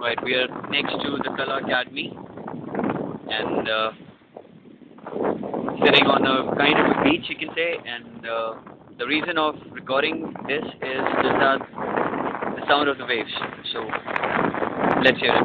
Right, we are next to the Kala Academy and sitting on a kind of a beach, you can say. And the reason of recording this is just that the sound of the waves. So let's hear it.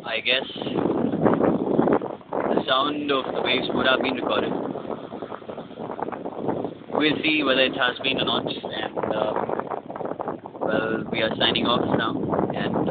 I guess the sound of the waves would have been recorded. We'll see whether it has been or not. And well, we are signing off now. And